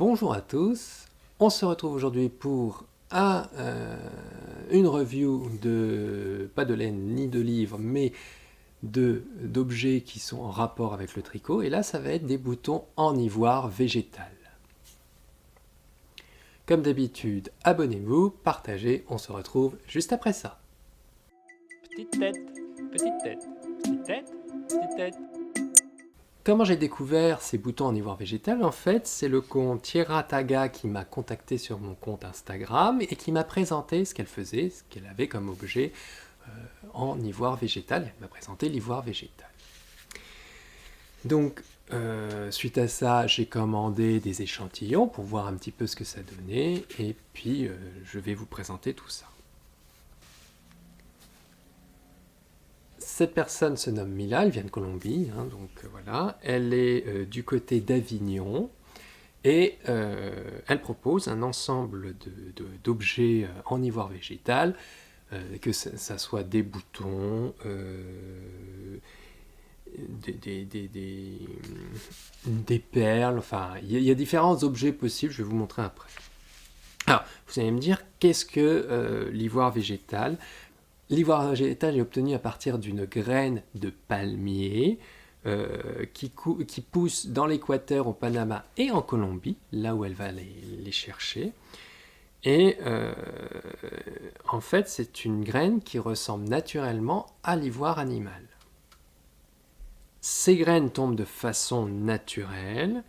Bonjour à tous, on se retrouve aujourd'hui pour une review de, pas de laine ni de livres, mais d'objets qui sont en rapport avec le tricot. Et là, ça va être des boutons en ivoire végétal. Comme d'habitude, abonnez-vous, partagez, on se retrouve juste après ça. Petite tête, petite tête, petite tête, petite tête. Comment j'ai découvert ces boutons en ivoire végétal? En fait, c'est le compte Tierra Taga qui m'a contacté sur mon compte Instagram et qui m'a présenté ce qu'elle faisait, ce qu'elle avait comme objet en ivoire végétal. Elle m'a présenté l'ivoire végétal. Donc, suite à ça, j'ai commandé des échantillons pour voir un petit peu ce que ça donnait et puis je vais vous présenter tout ça. Cette personne se nomme Mila, elle vient de Colombie, hein, donc voilà. Elle est du côté d'Avignon et elle propose un ensemble d'objets en ivoire végétal, que ça soit des boutons, des perles, enfin il y a différents objets possibles, je vais vous montrer après. Alors, vous allez me dire, qu'est-ce que l'ivoire végétal ? L'ivoire végétal est obtenu à partir d'une graine de palmier qui pousse dans l'équateur au Panama et en Colombie, là où elle va les chercher. Et en fait, c'est une graine qui ressemble naturellement à l'ivoire animal. Ces graines tombent de façon naturelle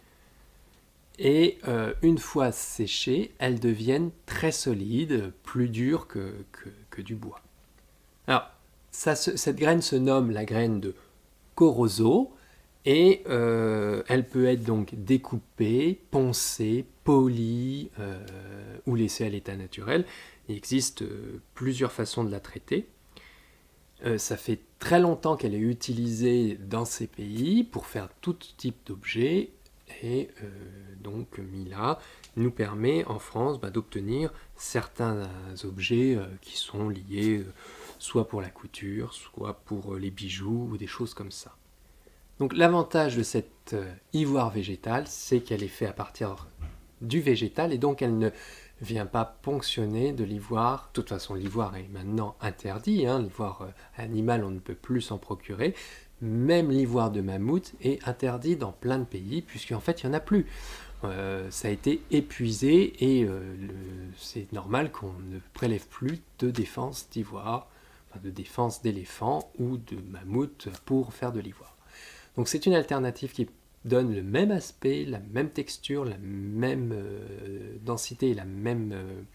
et une fois séchées, elles deviennent très solides, plus dures que du bois. Alors, cette graine se nomme la graine de Corozo et elle peut être donc découpée, poncée, polie ou laissée à l'état naturel. Il existe plusieurs façons de la traiter. Ça fait très longtemps qu'elle est utilisée dans ces pays pour faire tout type d'objets et donc Mila nous permet en France d'obtenir certains objets qui sont liés soit pour la couture, soit pour les bijoux ou des choses comme ça. Donc l'avantage de cette ivoire végétale, c'est qu'elle est faite à partir du végétal et donc elle ne vient pas ponctionner de l'ivoire. De toute façon, l'ivoire est maintenant interdit, hein. L'ivoire animal, on ne peut plus s'en procurer. Même l'ivoire de mammouth est interdit dans plein de pays, puisqu'en fait, il n'y en a plus. Ça a été épuisé et c'est normal qu'on ne prélève plus de défense d'ivoire, de défense d'éléphant ou de mammouth pour faire de l'ivoire. Donc c'est une alternative qui donne le même aspect, la même texture, la même densité et la même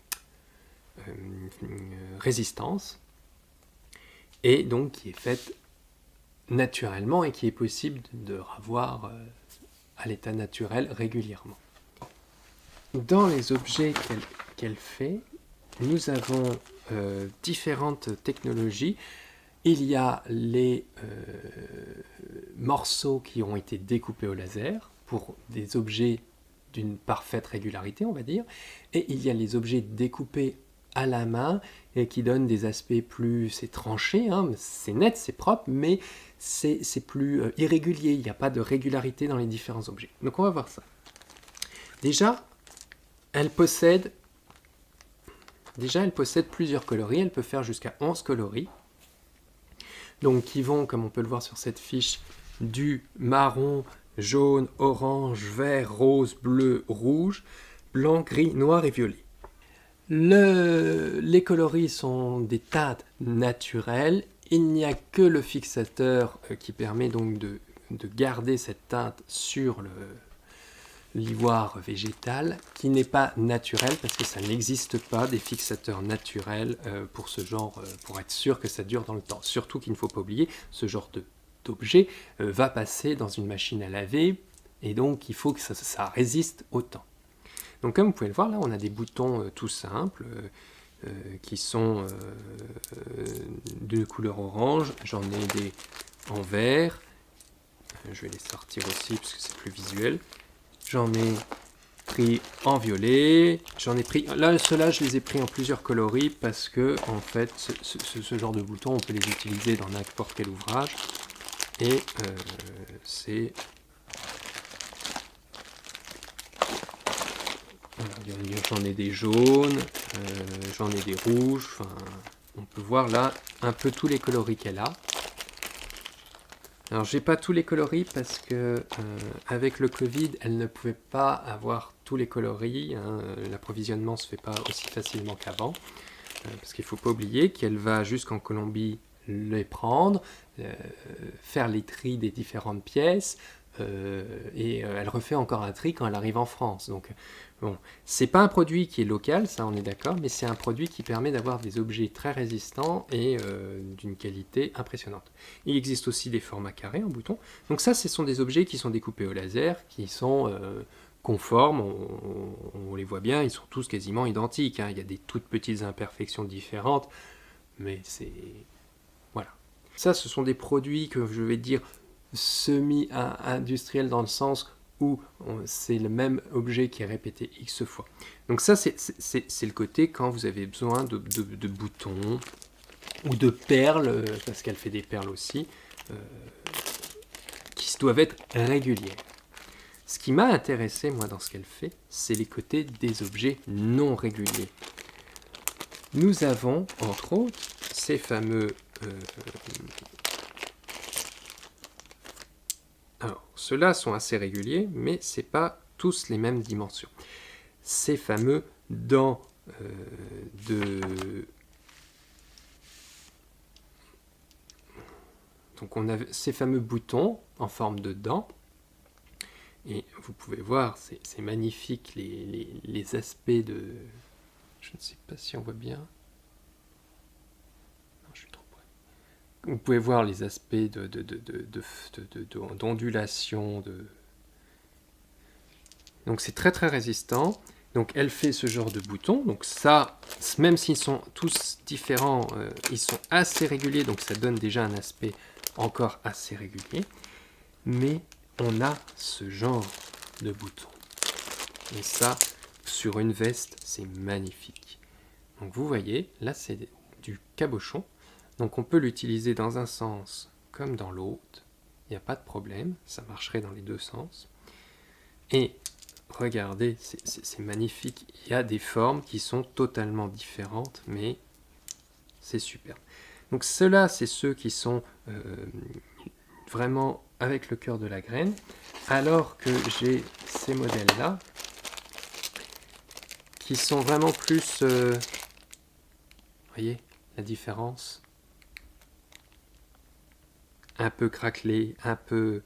résistance, et donc qui est faite naturellement et qui est possible de revoir à l'état naturel régulièrement. Dans les objets qu'elle fait, nous avons différentes technologies. Il y a les morceaux qui ont été découpés au laser pour des objets d'une parfaite régularité, on va dire, et il y a les objets découpés à la main et qui donnent des aspects plus, c'est tranché, hein, c'est net, c'est propre, mais c'est plus irrégulier, il n'y a pas de régularité dans les différents objets. Donc on va voir ça. Déjà, elle possède plusieurs coloris, elle peut faire jusqu'à 11 coloris, donc qui vont, comme on peut le voir sur cette fiche, du marron, jaune, orange, vert, rose, bleu, rouge, blanc, gris, noir et violet. Les coloris sont des teintes naturelles, il n'y a que le fixateur qui permet donc de garder cette teinte sur l'ivoire végétal, qui n'est pas naturel parce que ça n'existe pas des fixateurs naturels pour ce genre, pour être sûr que ça dure dans le temps. Surtout qu'il ne faut pas oublier, ce genre d'objet va passer dans une machine à laver et donc il faut que ça résiste au temps. Donc comme vous pouvez le voir, là on a des boutons tout simples qui sont de couleur orange, j'en ai des en vert, je vais les sortir aussi parce que c'est plus visuel. J'en ai pris en violet, j'en ai pris, là ceux-là je les ai pris en plusieurs coloris parce que en fait ce genre de boutons on peut les utiliser dans n'importe quel ouvrage et c'est J'en ai des jaunes, j'en ai des rouges, enfin, on peut voir là un peu tous les coloris qu'elle a. Alors j'ai pas tous les coloris parce que avec le Covid, elle ne pouvait pas avoir tous les coloris, hein, l'approvisionnement se fait pas aussi facilement qu'avant, parce qu'il faut pas oublier qu'elle va jusqu'en Colombie les prendre, faire les tris des différentes pièces, et elle refait encore un tri quand elle arrive en France. Donc bon, c'est pas un produit qui est local, ça on est d'accord, mais c'est un produit qui permet d'avoir des objets très résistants et d'une qualité impressionnante. Il existe aussi des formats carrés en bouton. Donc ça, ce sont des objets qui sont découpés au laser, qui sont conformes, on les voit bien, ils sont tous quasiment identiques, hein. Il y a des toutes petites imperfections différentes, mais c'est... Voilà. Ça, ce sont des produits que je vais dire semi-industriels dans le sens où c'est le même objet qui est répété X fois. Donc ça, c'est le côté quand vous avez besoin de boutons ou de perles, parce qu'elle fait des perles aussi, qui doivent être régulières. Ce qui m'a intéressé, moi, dans ce qu'elle fait, c'est les côtés des objets non réguliers. Nous avons, entre autres, ces fameux... Alors, ceux-là sont assez réguliers, mais ce n'est pas tous les mêmes dimensions. Ces fameux dents Donc on a ces fameux boutons en forme de dents. Et vous pouvez voir, c'est magnifique les aspects de... Je ne sais pas si on voit bien. Non, je suis trop près. Vous pouvez voir les aspects d'ondulation. Donc c'est très très résistant. Donc elle fait ce genre de boutons. Donc ça, même s'ils sont tous différents, ils sont assez réguliers. Donc ça donne déjà un aspect encore assez régulier. Mais on a ce genre de boutons. Et ça, sur une veste, c'est magnifique. Donc vous voyez, là c'est du cabochon. Donc on peut l'utiliser dans un sens comme dans l'autre. Il n'y a pas de problème, ça marcherait dans les deux sens. Et regardez, c'est magnifique. Il y a des formes qui sont totalement différentes, mais c'est superbe. Donc ceux-là, c'est ceux qui sont vraiment avec le cœur de la graine, alors que j'ai ces modèles-là qui sont vraiment plus... voyez la différence? Un peu craquelé, un peu...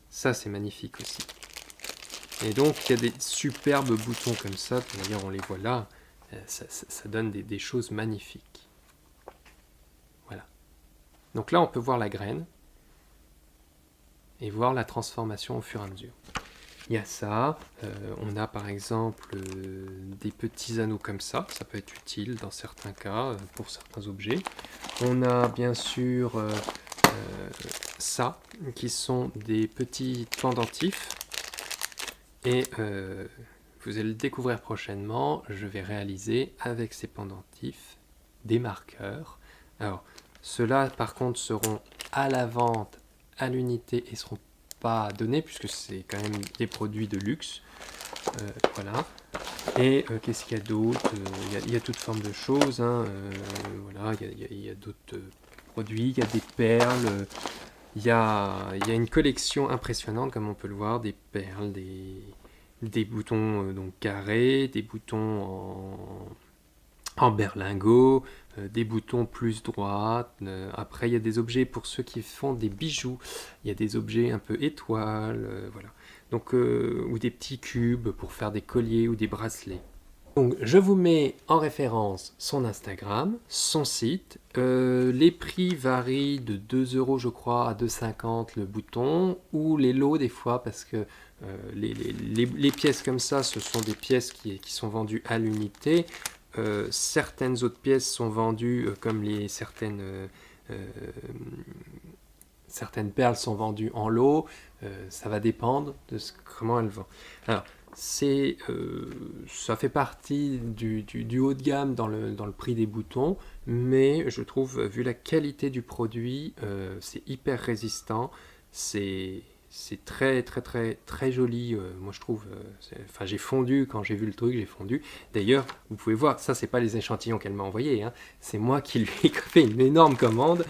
Ça, c'est magnifique aussi. Et donc, il y a des superbes boutons comme ça. D'ailleurs, on les voit là. Ça donne des choses magnifiques. Voilà. Donc là, on peut voir la graine et voir la transformation au fur et à mesure. Il y a ça. On a par exemple des petits anneaux comme ça. Ça peut être utile dans certains cas, pour certains objets. On a bien sûr ça, qui sont des petits pendentifs. Et vous allez le découvrir prochainement, je vais réaliser avec ces pendentifs des marqueurs. Alors, ceux-là par contre seront à la vente à l'unité et ne seront pas donnés puisque c'est quand même des produits de luxe. Voilà. Et qu'est-ce qu'il y a d'autre? Il y a toutes formes de choses. Hein. Voilà, il y a d'autres produits, il y a des perles. Il y a une collection impressionnante, comme on peut le voir, des perles, des boutons donc carrés, des boutons en berlingot, des boutons plus droits. Après, il y a des objets pour ceux qui font des bijoux. Il y a des objets un peu étoiles, voilà. Donc, ou des petits cubes pour faire des colliers ou des bracelets. Donc, je vous mets en référence son Instagram, son site. Les prix varient de 2 € je crois à 2,50 le bouton, ou les lots des fois, parce que les pièces comme ça, ce sont des pièces qui sont vendues à l'unité. Certaines autres pièces sont vendues comme certaines perles sont vendues en lot. Ça va dépendre de comment elles vendent. Alors, ça fait partie du haut de gamme dans le prix des boutons, mais je trouve, vu la qualité du produit, c'est hyper résistant, c'est c'est très très très très joli, moi je trouve. Enfin, j'ai fondu quand j'ai vu le truc, j'ai fondu. D'ailleurs, vous pouvez voir, ça c'est pas les échantillons qu'elle m'a envoyés, hein. C'est moi qui lui ai fait une énorme commande.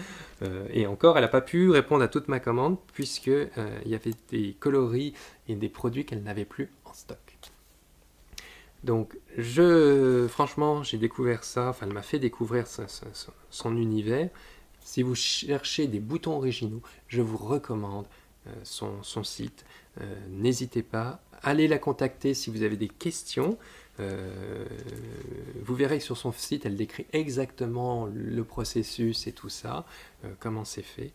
Et encore, elle n'a pas pu répondre à toute ma commande puisque il y avait des coloris et des produits qu'elle n'avait plus en stock. Donc, franchement, j'ai découvert ça, enfin, elle m'a fait découvrir son univers. Si vous cherchez des boutons originaux, je vous recommande son site. N'hésitez pas, allez la contacter si vous avez des questions. Vous verrez que sur son site, elle décrit exactement le processus et tout ça, comment c'est fait.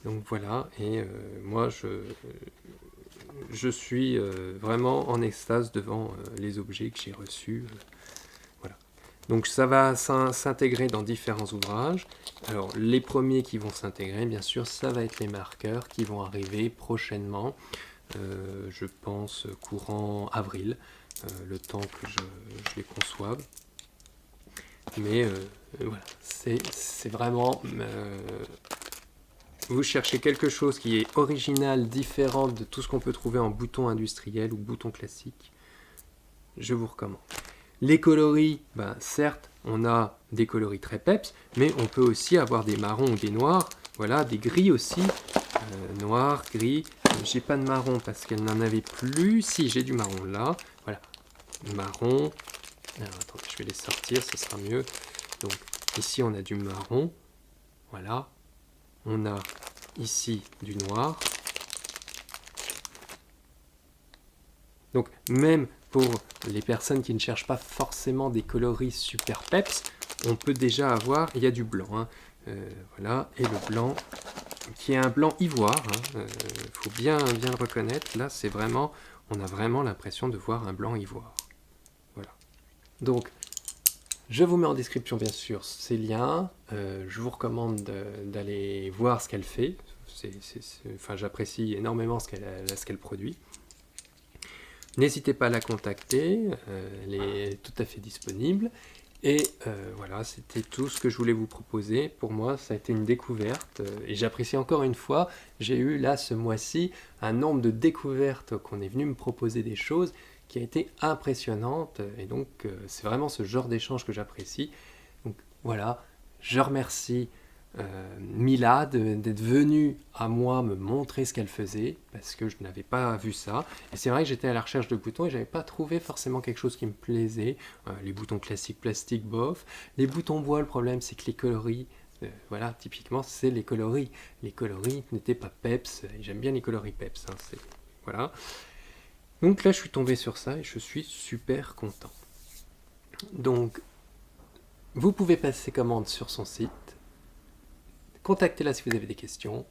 Donc voilà, et moi je suis vraiment en extase devant les objets que j'ai reçus. Voilà. Donc ça va s'intégrer dans différents ouvrages. Alors les premiers qui vont s'intégrer, bien sûr, ça va être les marqueurs qui vont arriver prochainement. Je pense courant avril, le temps que je les conçoive. Mais voilà, c'est vraiment... vous cherchez quelque chose qui est original, différent de tout ce qu'on peut trouver en bouton industriel ou bouton classique, je vous recommande. Les coloris, ben, certes, on a des coloris très peps, mais on peut aussi avoir des marrons ou des noirs, voilà, des gris aussi, noir, gris. J'ai pas de marron parce qu'elle n'en avait plus. Si, j'ai du marron là, voilà, marron. Alors, attendez, je vais les sortir, ce sera mieux. Donc, ici, on a du marron, voilà. On a ici du noir. Donc même pour les personnes qui ne cherchent pas forcément des coloris super peps, on peut déjà avoir, il y a du blanc, hein, voilà, et le blanc qui est un blanc ivoire, faut bien le reconnaître, là c'est vraiment, on a vraiment l'impression de voir un blanc ivoire. Voilà. Donc je vous mets en description bien sûr ces liens, je vous recommande d'aller voir ce qu'elle fait, enfin, j'apprécie énormément ce qu'elle produit. N'hésitez pas à la contacter, elle est tout à fait disponible. Et voilà, c'était tout ce que je voulais vous proposer. Pour moi, ça a été une découverte et j'apprécie encore une fois. J'ai eu là ce mois-ci un nombre de découvertes qu'on est venu me proposer des choses qui a été impressionnante. Et donc, c'est vraiment ce genre d'échange que j'apprécie. Donc voilà, je remercie Mila d'être venue à moi me montrer ce qu'elle faisait parce que je n'avais pas vu ça et c'est vrai que j'étais à la recherche de boutons et j'avais pas trouvé forcément quelque chose qui me plaisait. Les boutons classiques plastique bof, les boutons bois, le problème c'est que les coloris, voilà, typiquement c'est les coloris n'étaient pas peps et j'aime bien les coloris peps, hein, voilà. Donc là je suis tombé sur ça et je suis super content. Donc vous pouvez passer commande sur son site. Contactez-la si vous avez des questions.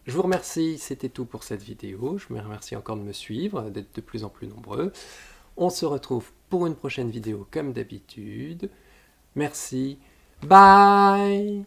Je vous remercie, c'était tout pour cette vidéo. Je vous remercie encore de me suivre, d'être de plus en plus nombreux. On se retrouve pour une prochaine vidéo comme d'habitude. Merci. Bye!